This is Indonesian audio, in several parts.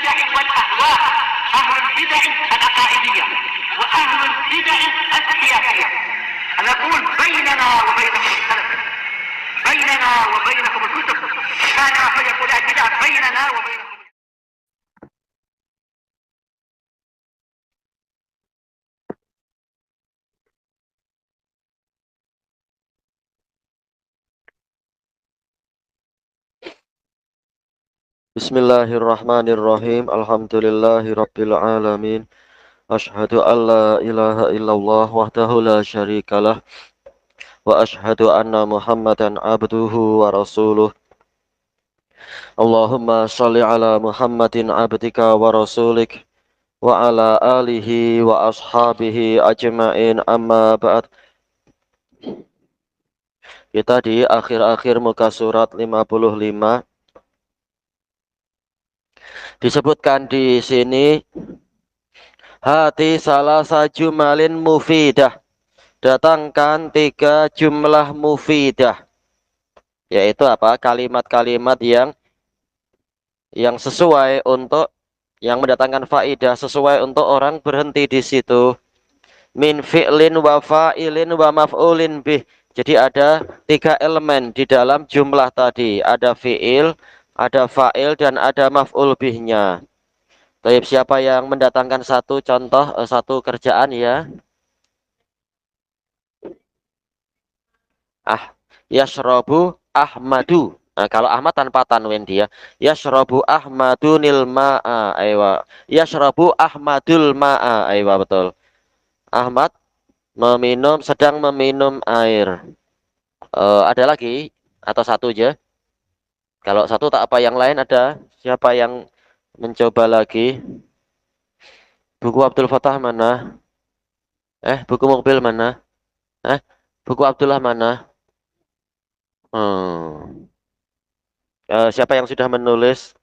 البدع والأهواء، أهل البدع العقائدية وأهل البدع السياسية. نقول بيننا وبينكم السلف، بيننا وبينكم الكتب، كان فيقول البدع بيننا وبينكم. Bismillahirrahmanirrahim. Alhamdulillahirabbil alamin. Asyhadu an la ilaha illallah wahdahu la syarikalah wa asyhadu anna Muhammadan abduhu wa rasuluh. Allahumma shalli ala Muhammadin abdika wa rasulik wa ala alihi wa ashabihi ajma'in, amma ba'd. Kita di akhir-akhir muka surat 55. Disebutkan di sini hati salah satu malin mufidah, datangkan 3 jumlah mufidah, yaitu apa? Kalimat-kalimat yang sesuai untuk yang mendatangkan faidah, sesuai untuk orang berhenti di situ. Min fi'lin wa fa'ilin wa maf'ulin bih. Jadi ada 3 elemen di dalam jumlah tadi, ada fi'il, ada fa'il, dan ada maf'ul bihnya. Baik, siapa yang mendatangkan satu contoh, satu kerjaan ya? Yashrobu Ahmadu. Nah, kalau Ahmad tanpa tanwin dia. Yashrobu Ahmadunil ma'a. Aywa. Yashrobu Ahmadul ma'a. Aywa, betul. Ahmad sedang meminum air. Ada lagi? Atau satu aja? Kalau satu tak apa, yang lain ada? Siapa yang mencoba lagi? Buku Abdul Fatah mana? Buku Mobil mana? Buku Abdullah mana? Siapa yang sudah menulis?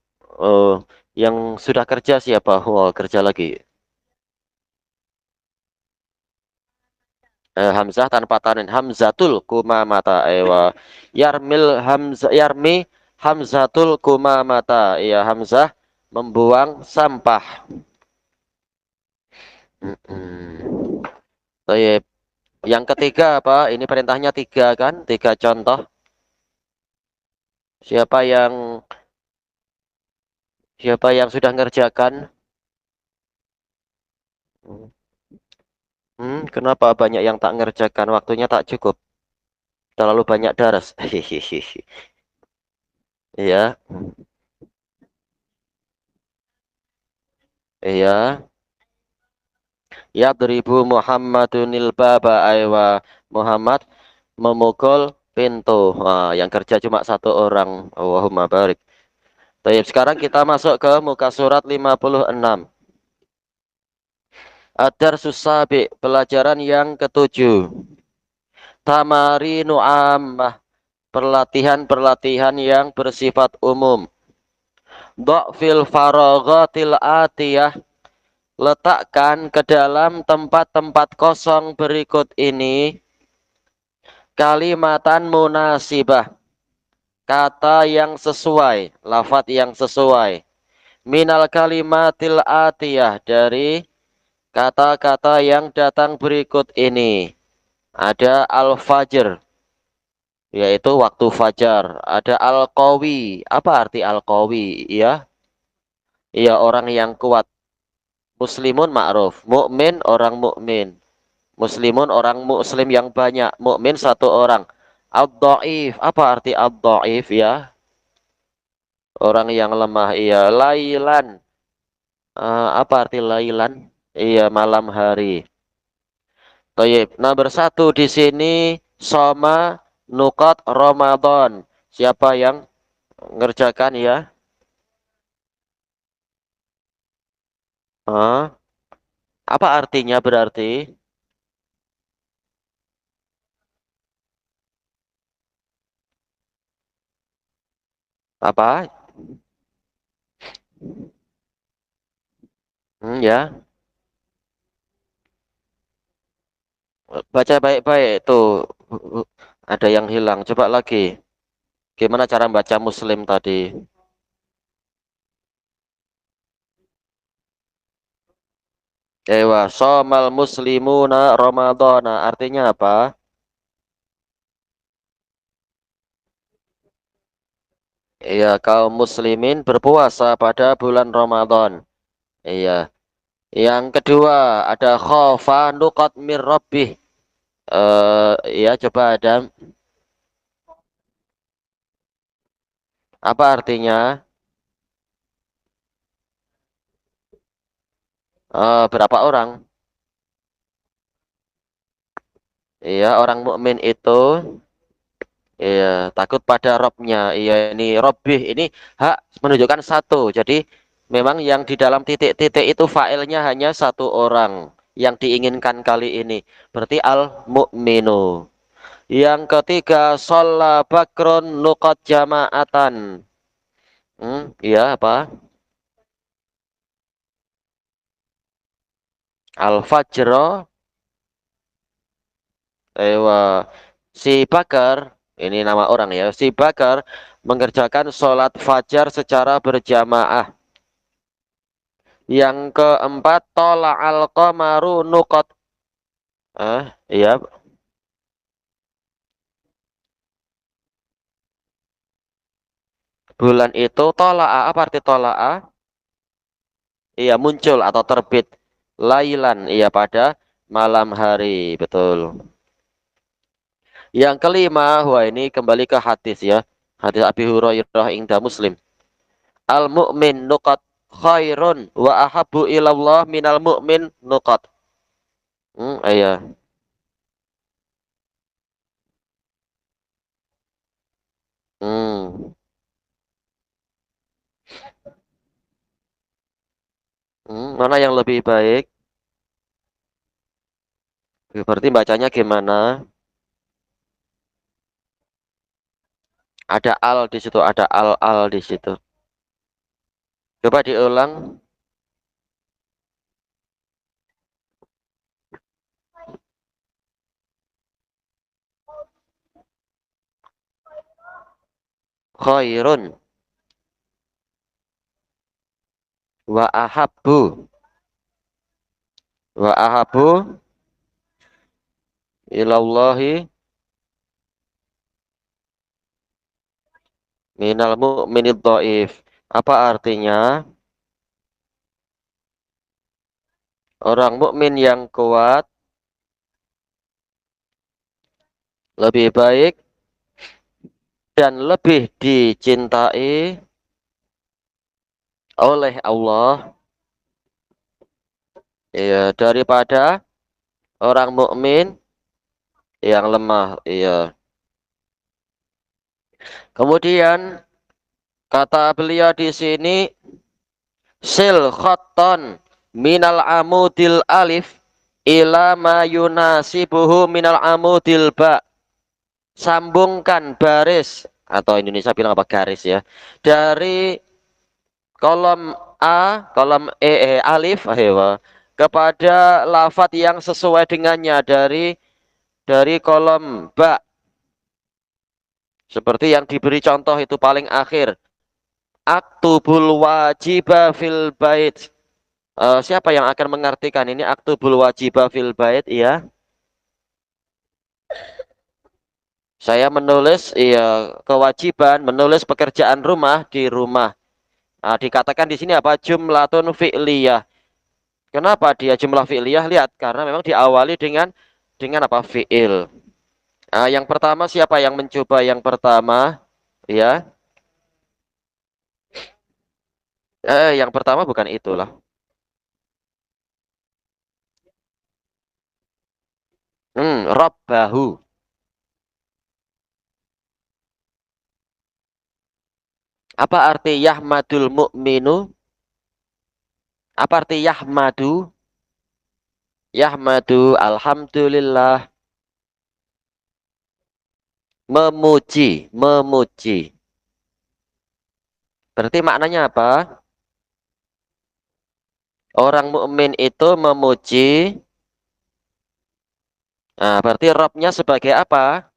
Yang sudah kerja siapa? Kerja lagi. Hamzah tanpa tanwin. Hamzatul kumamata. Yarmi Hamzatul kumamata. Iya, Hamzah membuang sampah. Baik. Yang ketiga apa? Ini perintahnya 3 kan? 3 contoh. Siapa yang sudah ngerjakan? Kenapa banyak yang tak ngerjakan? Waktunya tak cukup. Terlalu banyak daras. Iya. Iya. Yadribu Muhammadunil baba. Aywa. Muhammad memukul pintu. Yang kerja cuma 1 orang. Allahumma barik. Baik, sekarang kita masuk ke muka surat 56. Ad-Darsus Sabi, pelajaran yang ke-7. Tamarinu ammah, perlatihan-perlatihan yang bersifat umum. Dha'fil faraghatil atiyah, letakkan ke dalam tempat-tempat kosong berikut ini kalimatan munasibah, kata yang sesuai, lafadz yang sesuai. Minal kalimatil atiyah, dari kata-kata yang datang berikut ini. Ada al-fajr, yaitu waktu fajar. Ada al-qawi. Apa arti al-qawi? Ya, iya, orang yang kuat. Muslimun ma'ruf. Mukmin, orang mukmin. Muslimun, orang muslim yang banyak. Mukmin, 1 orang. Ad-dhaif. Apa arti ad-dhaif ya? Orang yang lemah. Iya, lailan. Apa arti lailan? Iya, malam hari. Tayyib. Nomor 1 di sini soma nukat Ramadan. Siapa yang ngerjakan ya? Apa artinya berarti? Apa? Ya. Baca baik-baik tuh. Ada yang hilang. Coba lagi. Gimana cara baca Muslim tadi? Ewa, somal muslimuna Ramadana. Artinya apa? Iya, kaum muslimin berpuasa pada bulan Ramadan. Iya. Yang kedua, ada khofa nuqat mir rabbih. Ya coba Adam. Apa artinya? Berapa orang? Iya, orang mukmin itu iya takut pada Robnya. Iya, ini Robbih ini hak menunjukkan satu. Jadi memang yang di dalam titik-titik itu failnya hanya satu orang yang diinginkan kali ini. Berarti al mukminu. Yang ketiga, sholat bakron nukot jamaatan. Iya apa? Al fajro. Ewa. Si Bakar, ini nama orang ya. Si Bakar mengerjakan sholat fajar secara berjamaah. Yang keempat, tola al qamaru nukot. Iya. Bulan itu tola'a. Apa arti tola'a? Iya, muncul atau terbit. Lailan, iya pada malam hari. Betul. Yang kelima, wah ini kembali ke hadis ya. Hadis Abi Hurairah ingda Muslim. Al mu'min nuqat khairun wa ahabbu ilallah minal mu'min nuqat. Iya. Hmm. Mana yang lebih baik? Berarti bacanya gimana? Ada al di situ, ada al di situ. Coba diulang. Khairun wa ahabbu wa ahabbu ilallahi minal mu'minid dhaif. Apa artinya? Orang mukmin yang kuat lebih baik dan lebih dicintai oleh Allah ya daripada orang mukmin yang lemah. Iya. Kemudian kata beliau di sini sil khotton minal amudil alif ila ma yunasibuhu minal amudil ba. Sambungkan baris atau Indonesia bilang apa garis ya. Dari kolom A, kolom alif kepada lafat yang sesuai dengannya dari kolom ba. Seperti yang diberi contoh itu paling akhir. Aktubul wajiba fil bait. Siapa yang akan mengartikan ini aktubul wajiba fil bait? Iya. Saya menulis kewajiban menulis pekerjaan rumah di rumah. Dikatakan di sini apa? Jumlatun fi'liyah. Kenapa dia jumlah fi'liyah? Lihat, karena memang diawali dengan apa? Fi'il. Yang pertama siapa yang mencoba yang pertama? Ya. Yang pertama bukan itulah. Rabbahu. Apa arti yahmadul mu'minu? Apa arti yahmadu? Yahmadu, alhamdulillah. Memuji, memuji. Berarti maknanya apa? Orang mukmin itu memuji. Nah, berarti Robnya sebagai apa?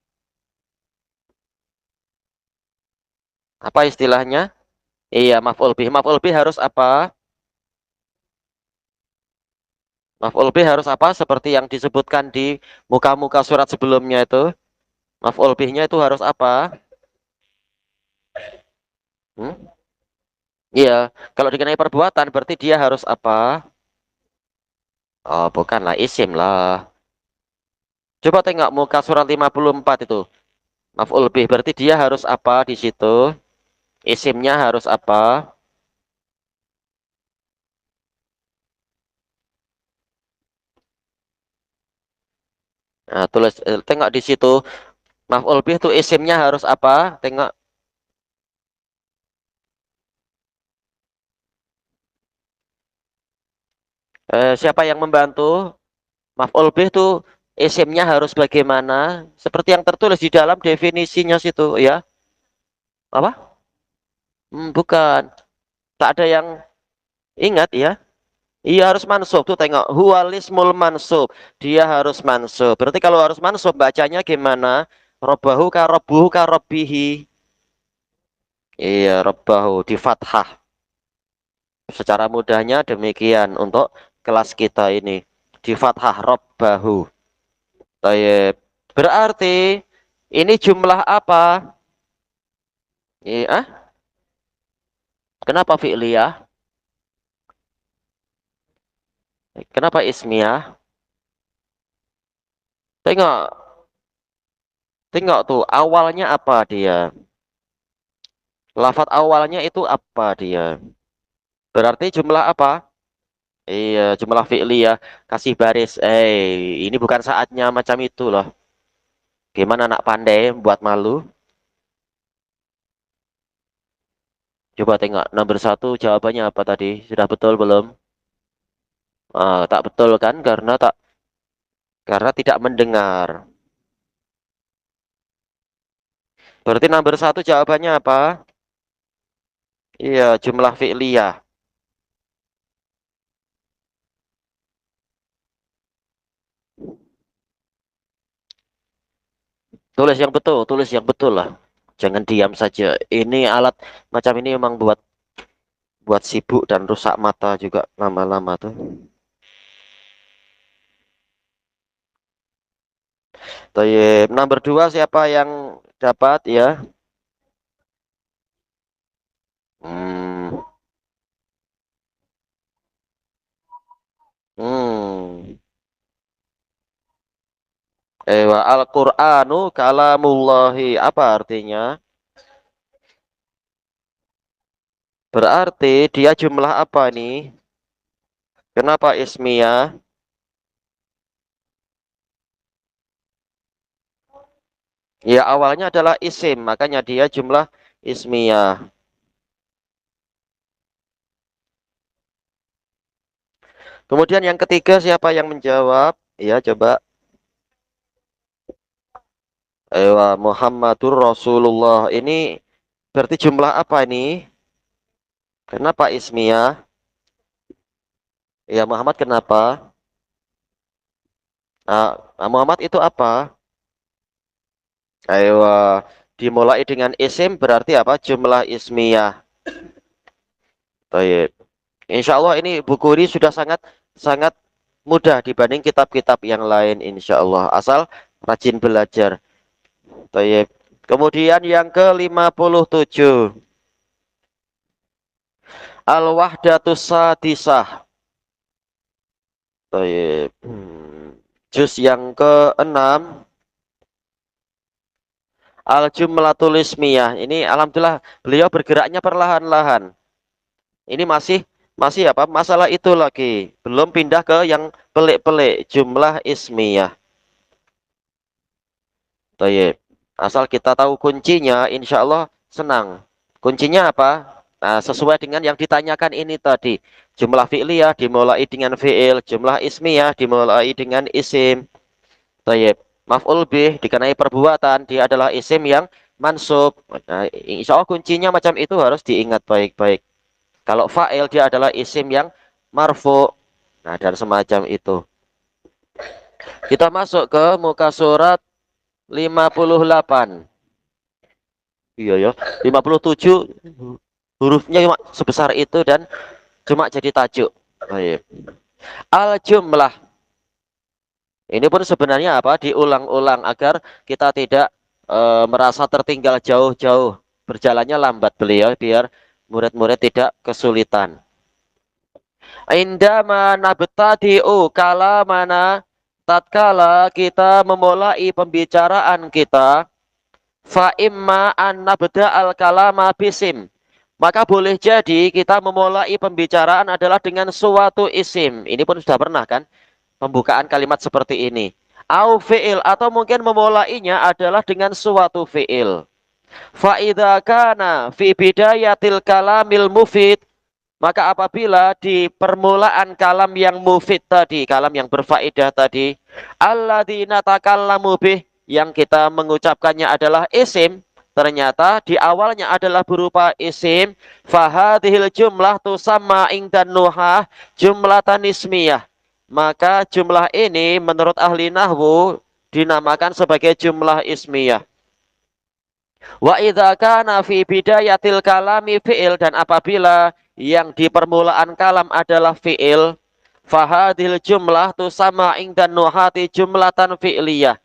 Apa istilahnya? Iya, maf'ul bih. Maf'ul bih harus apa? Maf'ul bih harus apa? Seperti yang disebutkan di muka-muka surat sebelumnya itu. Maf'ul bihnya itu harus apa? Hmm? Iya, kalau dikenai perbuatan berarti dia harus apa? Oh, bukanlah isim lah. Coba tengok muka surat 54 itu. Maf'ul bih berarti dia harus apa di situ? Isimnya harus apa? Nah, tulis tengok di situ. Maf'ul bih itu isimnya harus apa? Tengok siapa yang membantu? Maf'ul bih itu isimnya harus bagaimana? Seperti yang tertulis di dalam definisinya situ ya. Apa? Bukan. Tak ada yang ingat ya. Iya harus mansub tuh tengok huwalismul mansub. Dia harus mansub. Berarti kalau harus mansub bacanya gimana? Robbahu ka robbuhu ka robbihi. Iya, robbahu di fathah. Secara mudahnya demikian untuk kelas kita ini. Di fathah robbahu. Tayyib. Berarti ini jumlah apa? Iya, kenapa fi'liyah? Kenapa ismiyah? Tengok, tengok tuh awalnya apa dia? Lafat awalnya itu apa dia? Berarti jumlah apa? Iya, jumlah fi'liyah. Kasih baris. Ini bukan saatnya macam itu loh. Gimana anak pandai buat malu? Coba tengok nomor satu jawabannya apa tadi? Sudah betul belum? Tak betul kan? Karena tidak mendengar. Berarti nomor satu jawabannya apa? Iya, jumlah fi'liyah. Tulis yang betul lah. Jangan diam saja. Ini alat macam ini memang buat buat sibuk dan rusak mata juga lama-lama tuh. Tayyib. Nomor dua siapa yang dapat ya? Hmm. Hmm. Al-Qur'anu kalamullahi. Apa artinya? Berarti dia jumlah apa nih? Kenapa ismiyah? Ya awalnya adalah isim, makanya dia jumlah ismiyah. Kemudian yang ketiga siapa yang menjawab? Ya coba. Muhammadur Rasulullah. Ini berarti jumlah apa ini? Kenapa ismiyah? Ya Muhammad kenapa? Muhammad itu apa? Ayo, dimulai dengan isim berarti apa? Jumlah ismiyah. Baik. Insya Allah ini buku ini sudah sangat sangat mudah dibanding kitab-kitab yang lain insya Allah. Asal rajin belajar. Baik. Kemudian yang ke-57. Al-Wahdatus Sadisah. Baik. Juz yang ke-6. Al-Jumlatul Ismiyah. Ini alhamdulillah beliau bergeraknya perlahan-lahan. Ini masih masih apa? Masalah itu lagi. Belum pindah ke yang pelik-pelik. Jumlah ismiyah. Tayyib. Asal kita tahu kuncinya, insya Allah senang. Kuncinya apa? Nah, sesuai dengan yang ditanyakan ini tadi. Jumlah fi'liyah dimulai dengan fi'il. Jumlah ismiyah dimulai dengan isim. Tayyib. Maf'ul bih dikenai perbuatan. Dia adalah isim yang mansub. Nah, insya Allah kuncinya macam itu harus diingat baik-baik. Kalau fa'il dia adalah isim yang marfu. Nah, dan semacam itu. Kita masuk ke muka surat 58. Iya ya, 57 hurufnya cuma sebesar itu dan cuma jadi tajuk. Baik. Al-jumlah. Ini pun sebenarnya apa? Diulang-ulang agar kita tidak merasa tertinggal jauh-jauh. Berjalannya lambat beliau biar murid-murid tidak kesulitan. Indama nabtadi'u kala mana tatkala kita memulai pembicaraan kita fa imma an nabda al kalama bisim, maka boleh jadi kita memulai pembicaraan adalah dengan suatu isim. Ini pun sudah pernah kan pembukaan kalimat seperti ini. Au fi'il, atau mungkin memulainya adalah dengan suatu fi'il. Fa idza kana fi bidayatil kalamil mufid, maka apabila di permulaan kalam yang mufid tadi, kalam yang berfaedah tadi, alladzina takallamu bih, yang kita mengucapkannya adalah isim, ternyata di awalnya adalah berupa isim, fahadhil jumlah tusamma ingdan nuhah jumlatan ismiyah. Maka jumlah ini menurut ahli nahwu dinamakan sebagai jumlah ismiyah. Wa idza kana fi bidayatil kalami fi'il, dan apabila yang di permulaan kalam adalah fi'il, fahadil jumlah tusamma ingdan nuhati jumlatan fi'liyah.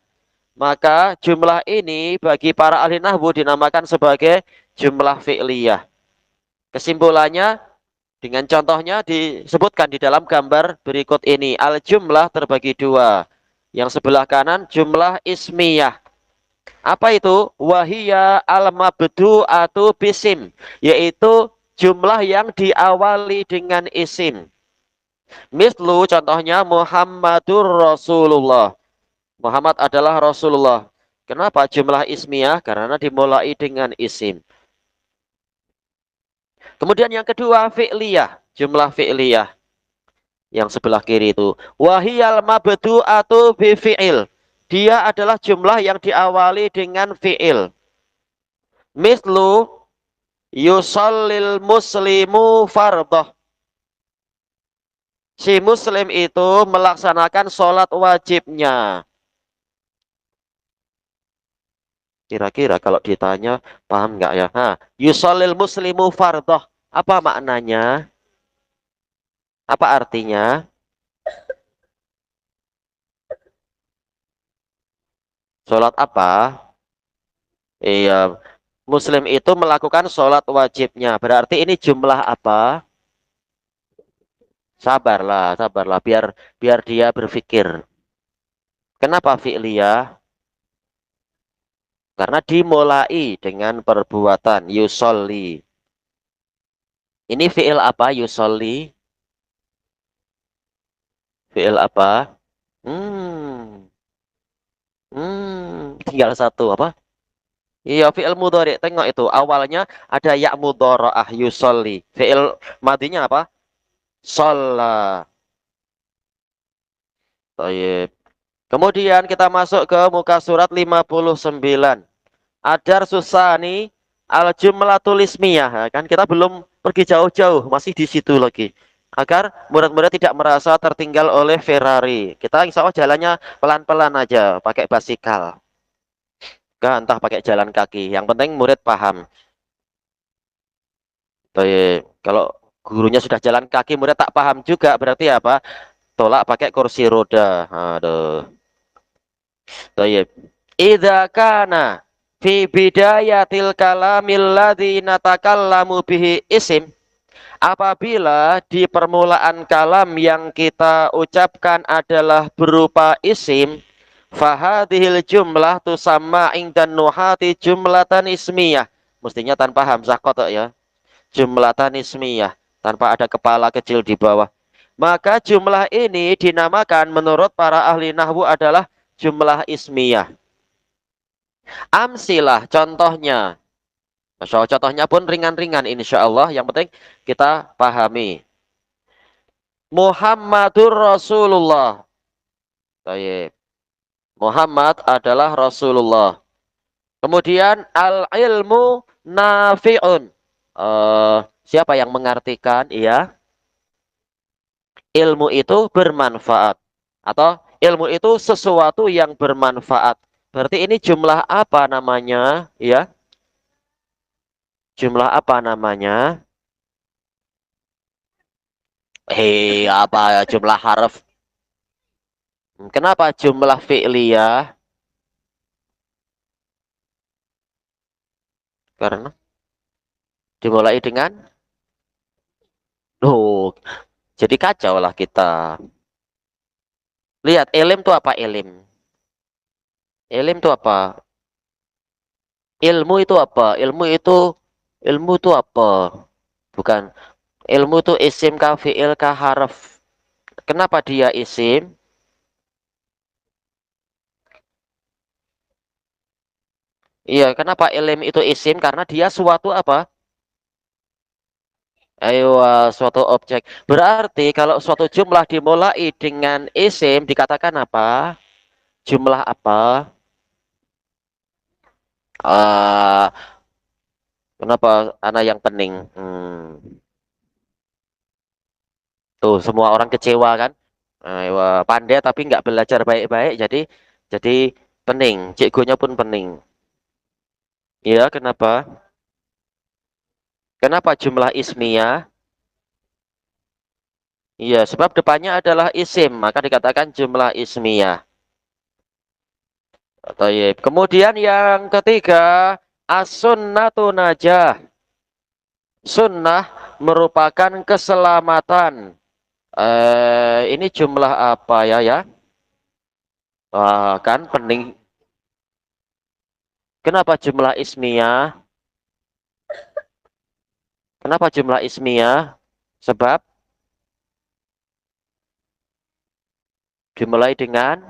Maka jumlah ini bagi para ahli nahwu dinamakan sebagai jumlah fi'liyah. Kesimpulannya dengan contohnya disebutkan di dalam gambar berikut ini. Al jumlah terbagi dua. Yang sebelah kanan jumlah ismiyah. Apa itu? Wahia al-mabdu atau bisim, yaitu jumlah yang diawali dengan isim. Mislu, contohnya Muhammadur Rasulullah. Muhammad adalah Rasulullah. Kenapa jumlah ismiyah? Karena dimulai dengan isim. Kemudian yang kedua fi'liyah, jumlah fi'liyah. Yang sebelah kiri itu. Wahiyal mabdu atau bifi'il. Dia adalah jumlah yang diawali dengan fi'il. Mislu yusallil muslimu fardoh. Si muslim itu melaksanakan sholat wajibnya. Kira-kira kalau ditanya paham nggak ya? Yusallil muslimu fardoh. Apa maknanya? Apa artinya? Sholat apa? Iya, muslim itu melakukan sholat wajibnya. Berarti ini jumlah apa? Sabarlah, sabarlah. Biar dia berpikir. Kenapa fi'liyah? Karena dimulai dengan perbuatan yusolli. Ini fi'il apa yusolli? Fi'il apa? Hmm, tinggal satu apa? Iya, fi'il mudhari. Tengok itu. Awalnya ada ya mudharaah yusolli. Fi'il madinya apa? Sholla. Baik. Kemudian kita masuk ke muka surat 59. Adar susani al jumlatul ismiyah. Kan kita belum pergi jauh-jauh, masih di situ lagi. Agar murid-murid tidak merasa tertinggal oleh Ferrari. Kita insya Allah jalannya pelan-pelan aja, pakai basikal. Entah pakai jalan kaki. Yang penting murid paham. Baik. Kalau gurunya sudah jalan kaki, murid tak paham juga, berarti apa? Tolak pakai kursi roda. Aduh. Baik. Idza kana fi bidayatil kalamil ladzi natakallamu bihi isim, apabila di permulaan kalam yang kita ucapkan adalah berupa isim, fahadhil jumlah tusamma ingdan nuhati jumlatan ismiyah. Mestinya tanpa hamzah qata' ya. Jumlatan ismiyah, tanpa ada kepala kecil di bawah. Maka jumlah ini dinamakan menurut para ahli nahwu adalah jumlah ismiyah. Amsilah, contohnya. Masya Allah, contohnya pun ringan-ringan insya Allah. Yang penting kita pahami. Muhammadur Rasulullah. Baik. Muhammad adalah Rasulullah. Kemudian al-ilmu nafi'un. Siapa yang mengartikan? Iya. Ilmu itu bermanfaat. Atau ilmu itu sesuatu yang bermanfaat. Berarti ini jumlah apa namanya? Ya. Jumlah apa namanya? Apa jumlah harf? Kenapa jumlah fi'liyah? Karena dimulai dengan oh, jadi kacau lah kita. Lihat, ilim itu apa ilim? Ilim itu apa? Ilmu itu apa? Ilmu itu apa? Bukan. Ilmu itu isim kah fi'il kah harf. Kenapa dia isim? Iya, kenapa ilim itu isim? Karena dia suatu apa? Ayo, suatu objek. Berarti kalau suatu jumlah dimulai dengan isim dikatakan apa? Jumlah apa? eh Kenapa anak yang pening? Tuh, semua orang kecewa kan? Ayo, pandai tapi nggak belajar baik-baik, jadi pening. Cikgunya pun pening. Iya, kenapa? Kenapa jumlah ismiyah? Iya, sebab depannya adalah isim, maka dikatakan jumlah ismiyah. Tayyib. Kemudian yang ketiga, as-sunnatu najah. Sunnah merupakan keselamatan. Ini jumlah apa ya? Kan pening. Kenapa jumlah ismiyah? Kenapa jumlah ismiyah? Sebab dimulai dengan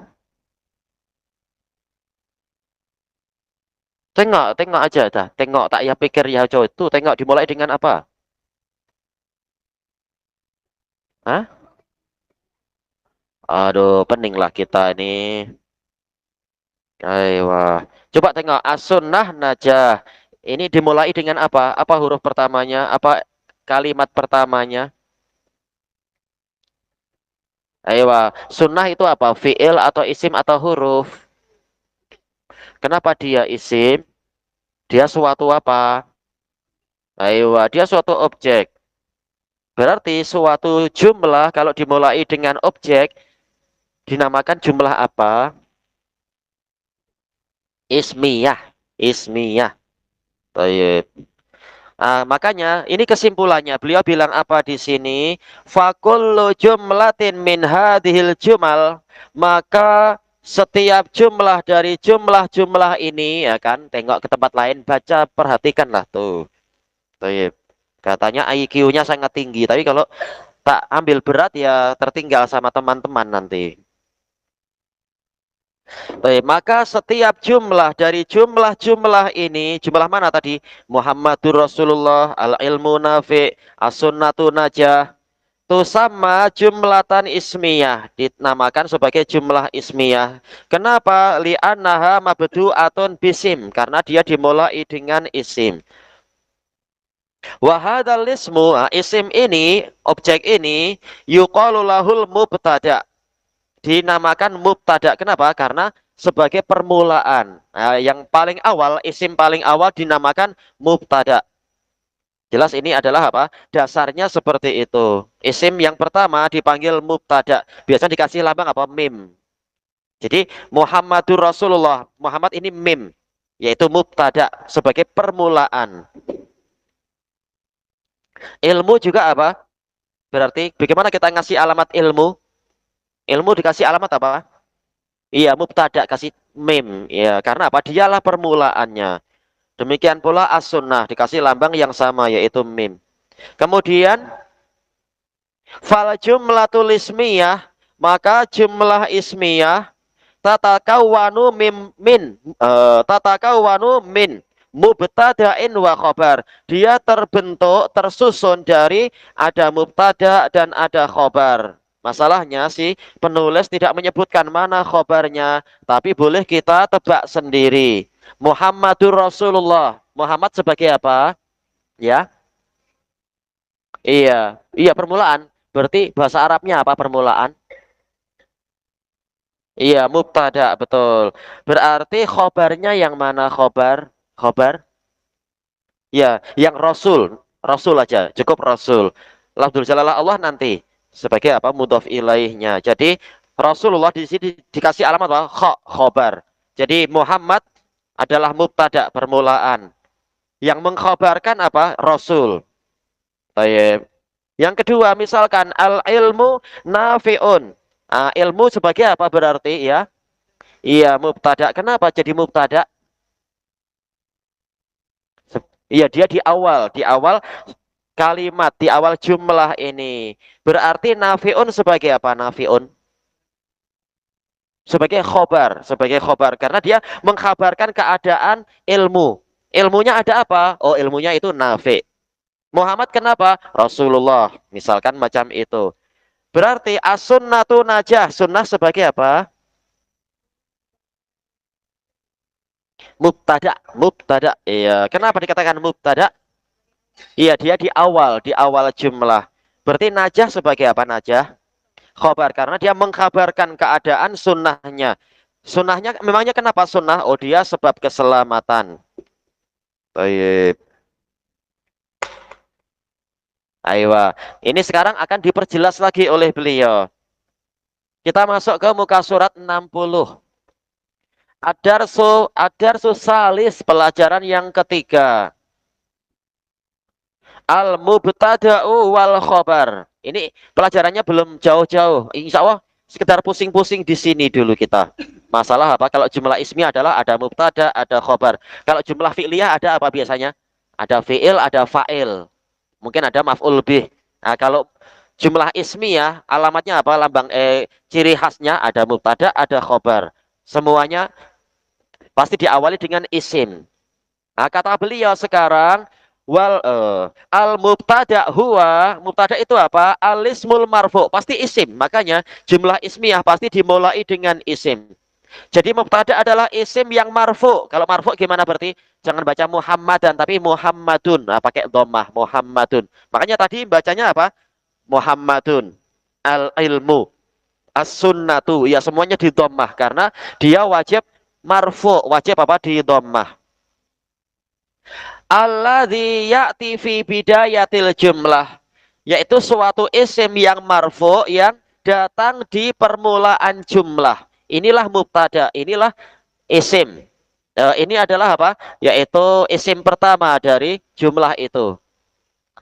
tengok, tengok aja dah. Tengok tak ya pikir ya coy. Itu tengok dimulai dengan apa? Hah? Aduh, pening lah kita ini. Ayo. Coba tengok as-sunnah najah. Ini dimulai dengan apa? Apa huruf pertamanya? Apa kalimat pertamanya? Ayo. Sunnah itu apa? Fi'il atau isim atau huruf? Kenapa dia isim? Dia suatu apa? Ayo, dia suatu objek. Berarti suatu jumlah kalau dimulai dengan objek dinamakan jumlah apa? Ismiyah. Ismiyah. Baik. Makanya ini kesimpulannya. Beliau bilang apa di sini? Fakullu jumlatin min hadhil jumal. Maka setiap jumlah dari jumlah-jumlah ini, ya kan? Tengok ke tempat lain, baca, perhatikanlah tuh. Baik. Katanya IQ-nya sangat tinggi. Tapi kalau tak ambil berat ya tertinggal sama teman-teman nanti. Baik, maka setiap jumlah dari jumlah-jumlah ini, jumlah mana tadi? Muhammadur Rasulullah, al-ilmu nafi, as-sunnatu najah. Itu sama jumlatan ismiyah, dinamakan sebagai jumlah ismiyah. Kenapa? Li'annaha mabdu'atun bisim, karena dia dimulai dengan isim. Wahadal ismu, isim ini, objek ini, yuqalu lahul mubtada. Dinamakan mubtada. Kenapa? Karena sebagai permulaan. Nah, yang paling awal, isim paling awal dinamakan mubtada. Jelas ini adalah apa? Dasarnya seperti itu. Isim yang pertama dipanggil mubtada. Biasanya dikasih lambang apa? Mim. Jadi Muhammadur Rasulullah. Muhammad ini mim. Yaitu mubtada sebagai permulaan. Ilmu juga apa? Berarti bagaimana kita ngasih alamat ilmu? Ilmu dikasih alamat apa? Iya, mubtada kasih mim. Ya, karena apa? Dialah permulaannya. Demikian pula as-sunnah dikasih lambang yang sama yaitu mim. Kemudian fal jumlatul ismiyah, maka jumlah ismiyah tatakawwanu tatakawwanu min mubtada'in wa khobar. Dia terbentuk, tersusun dari ada mubtada dan ada khobar. Masalahnya sih penulis tidak menyebutkan mana khobarnya, tapi boleh kita tebak sendiri. Muhammadur Rasulullah. Muhammad sebagai apa? Ya, iya, iya permulaan. Berarti bahasa Arabnya apa permulaan? Iya, mubtada, betul. Berarti khobarnya yang mana khobar? Khobar? Ya, yang Rasul. Rasul aja, cukup Rasul. Lafzul jalalah Allah nanti. sebagai apa? Mudhof ilaihnya. Jadi Rasulullah di sini dikasih alamat apa? Khobar. Jadi Muhammad adalah mubtada permulaan. Yang mengkhabarkan apa? Rasul. Baik. Yang kedua, misalkan al ilmu nafiun. Ilmu sebagai apa berarti ya? Iya, mubtada. Kenapa jadi mubtada? Iya, dia di awal kalimat, di awal jumlah ini. Berarti nafiun sebagai apa? Nafiun sebagai khobar karena dia mengkhabarkan keadaan ilmu. Ilmunya ada apa? Oh, ilmunya itu nafi. Muhammad kenapa? Rasulullah. Misalkan macam itu. Berarti as-sunnatu najah. Sunnah sebagai apa? Mubtada. Mubtada. Iya. Kenapa dikatakan mubtada? Iya, dia di awal jumlah. Berarti najah sebagai apa najah? Khobar karena dia mengkabarkan keadaan sunnahnya. Sunnahnya memangnya kenapa sunnah? Oh, dia sebab keselamatan. Baik. Ayo. Ini sekarang akan diperjelas lagi oleh beliau. Kita masuk ke muka surat 60. Adarsu salis pelajaran yang ketiga. Al-mubtada'u wal khobar. Ini pelajarannya belum jauh-jauh. Insya Allah sekedar pusing-pusing di sini dulu kita. Masalah apa? Kalau jumlah ismi adalah ada mubtada, ada khobar. Kalau jumlah fi'liyah ada apa biasanya? Ada fi'il, ada fa'il. Mungkin ada maf'ul bih. Nah, kalau jumlah ismi ya, alamatnya apa? Ciri khasnya ada mubtada, ada khobar. Semuanya pasti diawali dengan isim. Nah, kata beliau sekarang al mubtada huwa mubtada itu apa? Alismul marfu pasti isim. Makanya jumlah ismiyah pasti dimulai dengan isim. Jadi mubtada adalah isim yang marfu. Kalau marfu gimana berarti? Jangan baca Muhammadan tapi Muhammadun. Nah, pakai dhammah Muhammadun. Makanya tadi bacanya apa? Muhammadun. Al ilmu as-sunnatu. Ya semuanya di dhammah karena dia wajib marfu, wajib apa di dhammah. Alladzi ya'ti fi bidayatil jumlah, yaitu suatu isim yang marfu yang datang di permulaan jumlah. Inilah mubtada, inilah isim. Ini adalah apa? Yaitu isim pertama dari jumlah itu.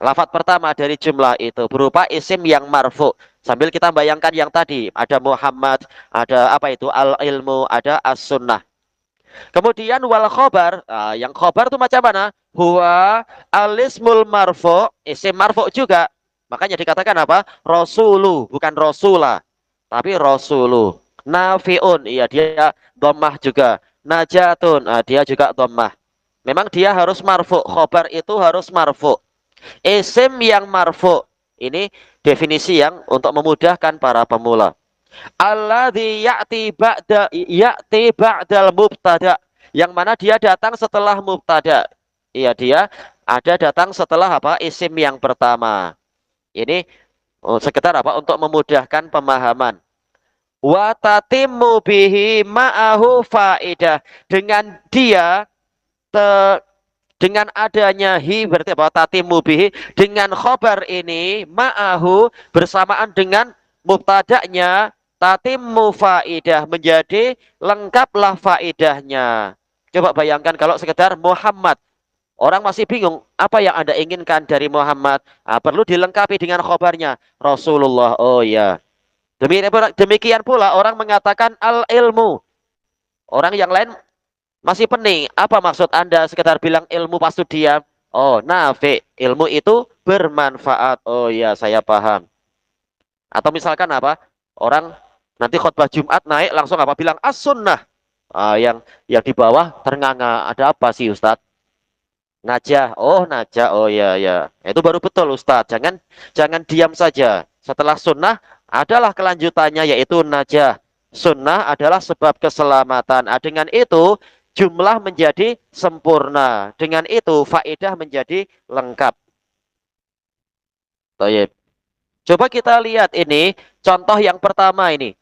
Lafaz pertama dari jumlah itu berupa isim yang marfu. Sambil kita bayangkan yang tadi, ada Muhammad, ada apa itu? Al-ilmu, ada as-sunnah. Kemudian wal khobar, yang khobar itu macam mana? Huwa alismul marfu, isim marfu juga. Makanya dikatakan apa? Rasulu, bukan rasula, tapi rasulu. Nafiun, iya dia dhammah juga. Najatun, dia juga dhammah. Memang dia harus marfu, khobar itu harus marfu. Isim yang marfu. Ini definisi yang untuk memudahkan para pemula. Alladzi ya'ti ba'dal mubtada, yang mana dia datang setelah mubtada. Iya, dia ada datang setelah apa? Isim yang pertama. Ini sekedar apa? Untuk memudahkan pemahaman. Wa tatimmu bihi ma'ahu faidah. Dengan dia dengan adanya berarti apa? Tatimmu bihi, dengan khobar ini ma'ahu bersamaan dengan mubtada'nya, tatimmu faidah, menjadi lengkaplah faidahnya. Coba bayangkan kalau sekedar Muhammad. Orang masih bingung, apa yang Anda inginkan dari Muhammad? Perlu dilengkapi dengan khobarnya. Rasulullah, oh ya. Demikian pula orang mengatakan al-ilmu. Orang yang lain masih pening. Apa maksud Anda sekedar bilang ilmu pasti diam? Oh, nafi. Ilmu itu bermanfaat. Oh ya, saya paham. Atau misalkan apa? Orang nanti khutbah Jumat naik langsung apa bilang as-sunnah. Yang di bawah ternganga. Ada apa sih Ustadz? Najah. Oh, najah. Oh ya ya. Itu baru betul Ustadz. Jangan diam saja. Setelah sunnah adalah kelanjutannya yaitu najah. Sunnah adalah sebab keselamatan. Dengan itu jumlah menjadi sempurna. Dengan itu faedah menjadi lengkap. Baik. Coba kita lihat ini contoh yang pertama ini.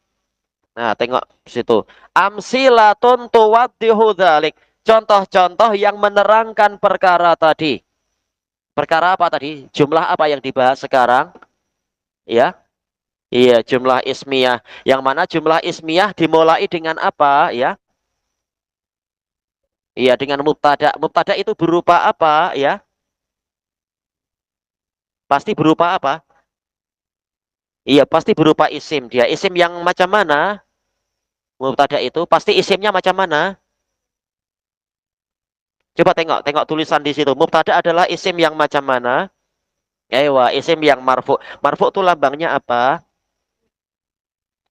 Nah, tengok situ. Amsilatun tuwaddihu dzalik. Contoh-contoh yang menerangkan perkara tadi. Perkara apa tadi? Jumlah apa yang dibahas sekarang? Ya. Iya, jumlah ismiyah. Yang mana jumlah ismiyah dimulai dengan apa ya? Iya, dengan mubtada. Mubtada itu berupa apa ya? Pasti berupa apa? Iya, pasti berupa isim dia. Isim yang macam mana? Mubtada itu pasti isimnya macam mana? Coba tengok, tengok tulisan di situ. Mubtada adalah isim yang macam mana? Ewa, isim yang marfu. Marfu itu lambangnya apa?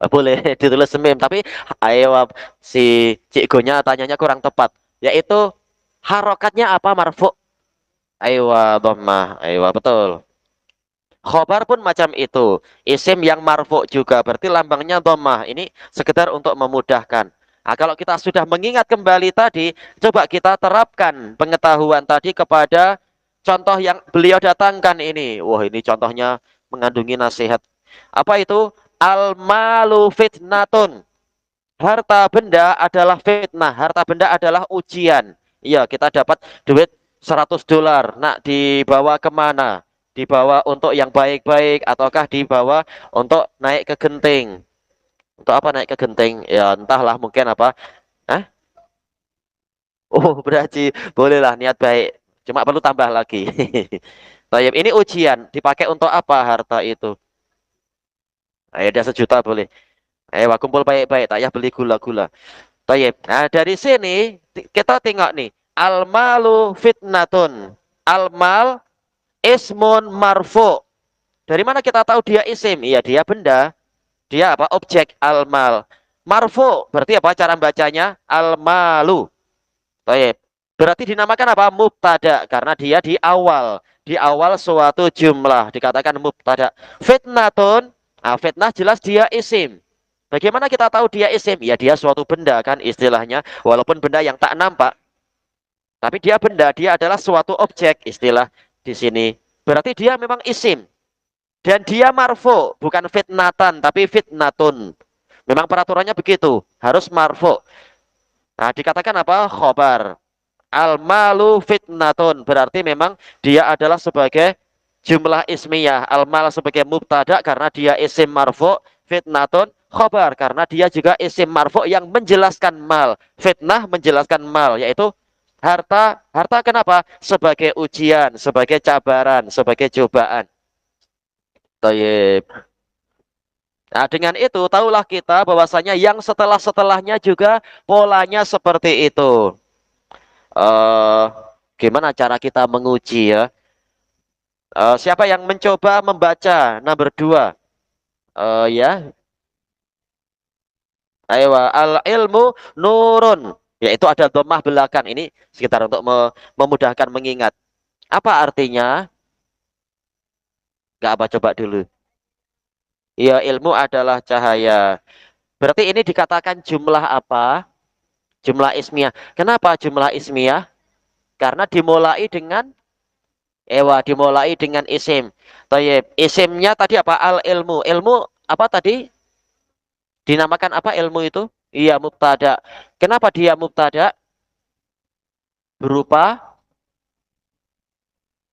Boleh ditulis semim, tapi ayo si cikgunya tanyanya kurang tepat. Yaitu harokatnya apa marfu? Ayo dhammah. Ayo betul. Khobar pun macam itu. Isim yang marfu juga berarti lambangnya dhammah. Ini sekedar untuk memudahkan. Nah, kalau kita sudah mengingat kembali tadi, coba kita terapkan pengetahuan tadi kepada contoh yang beliau datangkan ini. Wah, ini contohnya mengandungi nasihat. Apa itu? Al-malu fitnatun. Harta benda adalah fitnah. Harta benda adalah ujian. Iya, kita dapat duit $100. Nak dibawa kemana? Dibawa untuk yang baik-baik ataukah dibawa untuk naik ke genting? Untuk apa naik ke genting? Ya entahlah mungkin apa. Hah? Oh berarti bolehlah niat baik. Cuma perlu tambah lagi. Tayyib, ini ujian. Dipakai untuk apa harta itu? Ayo dia 1 juta boleh. Ayo kumpul baik-baik. Tak ya beli gula-gula. Tayyib. Nah, dari sini kita tengok nih. Al-malu fitnatun. Al-mal ismun marfu. Dari mana kita tahu dia isim? Iya, dia benda. Dia apa? Objek al-mal. Marfu. Berarti apa cara bacanya? Al-malu. Tayyib. Berarti dinamakan apa? Mubtada. Karena dia di awal. Di awal suatu jumlah. Dikatakan mubtada. Fitnatun. Nah, fitnah jelas dia isim. Bagaimana kita tahu dia isim? Ya dia suatu benda kan istilahnya. Walaupun benda yang tak nampak. Tapi dia benda, dia adalah suatu objek istilah di sini. Berarti dia memang isim. Dan dia marfu, bukan fitnatan, tapi fitnatun. Memang peraturannya begitu, harus marfu. Nah, dikatakan apa? Khobar. Al-malu fitnatun. Berarti memang dia adalah sebagai jumlah ismiyah. Al-mal sebagai mubtada karena dia isim marfu. Fitnatun khobar karena dia juga isim marfu yang menjelaskan mal. Fitnah menjelaskan mal, yaitu harta. Harta kenapa? Sebagai ujian, sebagai cabaran, sebagai cobaan. Tayyib. Nah, dengan itu tahulah kita bahwasanya yang setelah-setelahnya juga polanya seperti itu. eh Gimana cara kita menguji ya? Siapa yang mencoba membaca nomor 2? Ya, ayo al ilmu nurun. Yaitu ada dhammah belakang. Ini sekitar untuk memudahkan mengingat. Apa artinya? Gak apa coba dulu. Ya, ilmu adalah cahaya. Berarti ini dikatakan jumlah apa? Jumlah ismiyah. Kenapa jumlah ismiyah? Karena dimulai dengan isim. Tayyib. Isimnya tadi apa? Al ilmu. Ilmu apa tadi? Dinamakan apa ilmu itu? Iya, mubtada. Kenapa dia mubtada? Berupa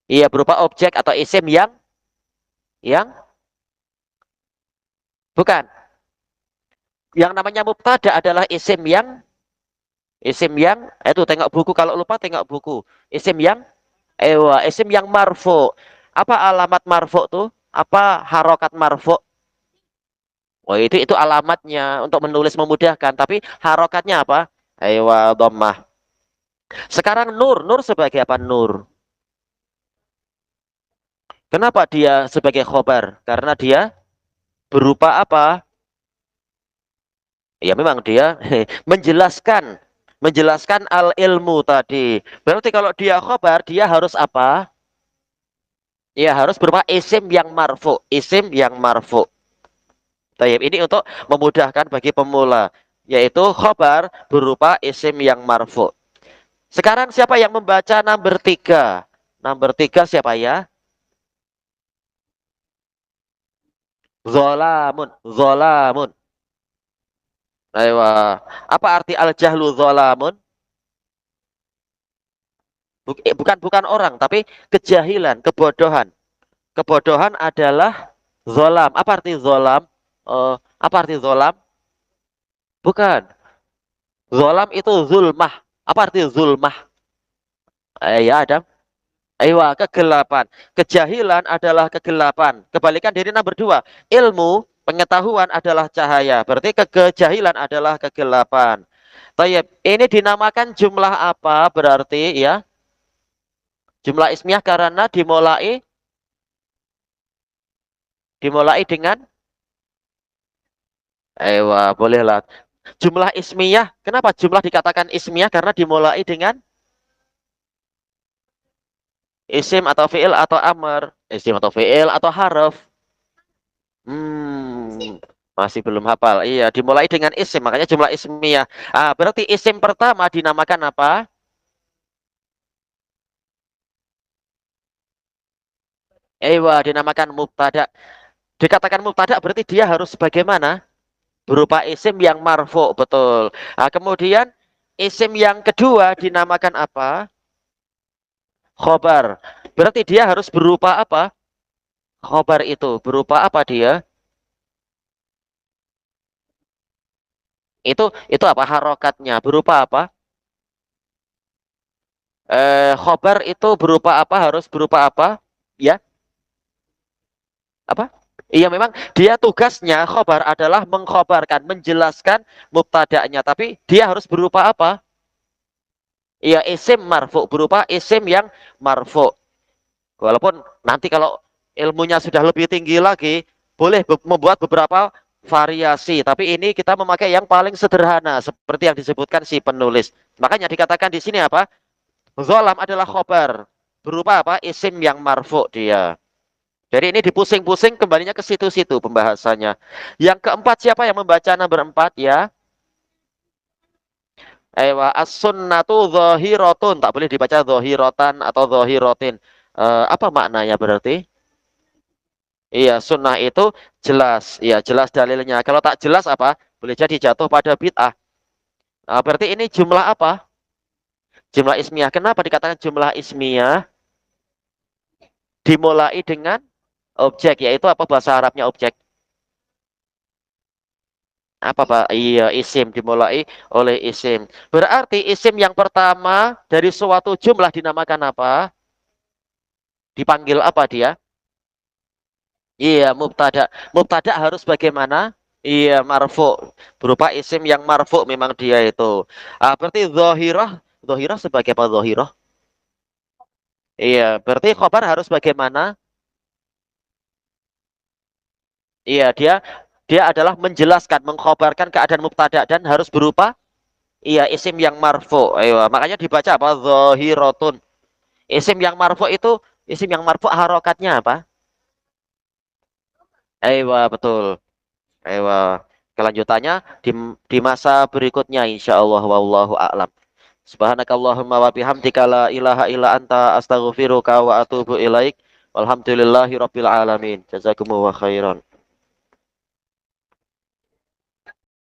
berupa objek atau isim yang bukan. Yang namanya mubtada adalah isim yang itu tengok buku kalau lupa tengok buku. Isim yang marfu. Apa alamat marfu tuh? Apa harokat marfu? Oh itu alamatnya untuk menulis memudahkan. Tapi harokatnya apa? Dhammah. Sekarang nur. Nur sebagai apa nur? Kenapa dia sebagai khobar? Karena dia berupa apa? Ya memang dia menjelaskan. Menjelaskan al ilmu tadi. Berarti kalau dia khobar, dia harus apa? Ya harus berupa isim yang marfu. Isim yang marfu. Tayyib. Ini untuk memudahkan bagi pemula. Yaitu khobar berupa isim yang marfu. Sekarang siapa yang membaca nomor 3? Nomor 3 siapa ya? Zolamun. Zolamun. Ayo. Apa arti al-jahlu zolamun? Bukan orang, tapi kejahilan, kebodohan. Kebodohan adalah zolam. Apa arti zolam? Apa arti zolam? Bukan. Zolam itu zulmah. Apa arti zulmah? Ya Adam. Ayo, kegelapan. Kejahilan adalah kegelapan. Kebalikan dari nomor dua. Ilmu, pengetahuan adalah cahaya. Berarti kejahilan adalah kegelapan. Tayyib, ini dinamakan jumlah apa berarti ya? Jumlah ismiyah karena dimulai dengan bolehlah. Jumlah ismiyah, kenapa jumlah dikatakan ismiyah? Karena dimulai dengan isim atau fi'il atau amr, isim atau fi'il atau harf. Masih belum hafal. Iya, dimulai dengan isim, makanya jumlah ismiyah. Berarti isim pertama dinamakan apa? Dinamakan mubtada. Dikatakan mubtada berarti dia harus bagaimana? Berupa isim yang marfu, betul. Kemudian isim yang kedua dinamakan apa? Khobar. Berarti dia harus berupa apa? Khobar itu berupa apa dia? Itu apa harokatnya? Berupa apa? Khobar itu berupa apa? Harus berupa apa? Ya, apa? Iya memang dia tugasnya khobar adalah mengkhobarkan, menjelaskan mubtada'nya. Tapi dia harus berupa apa? Iya isim marfu, berupa isim yang marfu. Walaupun nanti kalau ilmunya sudah lebih tinggi lagi, boleh membuat beberapa variasi. Tapi ini kita memakai yang paling sederhana, seperti yang disebutkan si penulis. Makanya dikatakan di sini apa? Zolam adalah khobar. Berupa apa? Isim yang marfu dia. Jadi ini dipusing-pusing kembalinya ke situ-situ pembahasannya. Yang keempat siapa yang membaca nomor 4 ya? As-sunnatu zahiratun. Tak boleh dibaca zahiratan atau zahiratin. Apa maknanya berarti? Iya, sunnah itu jelas. Iya, jelas dalilnya. Kalau tak jelas apa? Boleh jadi jatuh pada bid'ah. Berarti ini jumlah apa? Jumlah ismiyah. Kenapa dikatakan jumlah ismiyah? Dimulai dengan objek, yaitu apa bahasa Arabnya objek? Apa Pak? Iya, isim dimulai oleh isim. Berarti isim yang pertama dari suatu jumlah dinamakan apa? Dipanggil apa dia? Iya, mubtada. Mubtada harus bagaimana? Iya, marfu. Berupa isim yang marfu memang dia itu. Berarti zohirah. Zohirah sebagai apa zohirah? Iya, berarti khobar harus bagaimana? Iya, dia adalah menjelaskan, mengkhobarkan keadaan mubtada dan harus berupa iya isim yang marfu. Ayo, makanya dibaca apa? Zohiratun. Isim yang marfu itu isim yang marfu harokatnya apa? Ayo, betul. Ayo, kelanjutannya di masa berikutnya insyaallah wallahu a'lam. Subhanakallahumma wa bihamdika la ilaha illa anta astaghfiruka wa atubu ilaik. Walhamdulillahi rabbil alamin. Jazakumullahu khairan.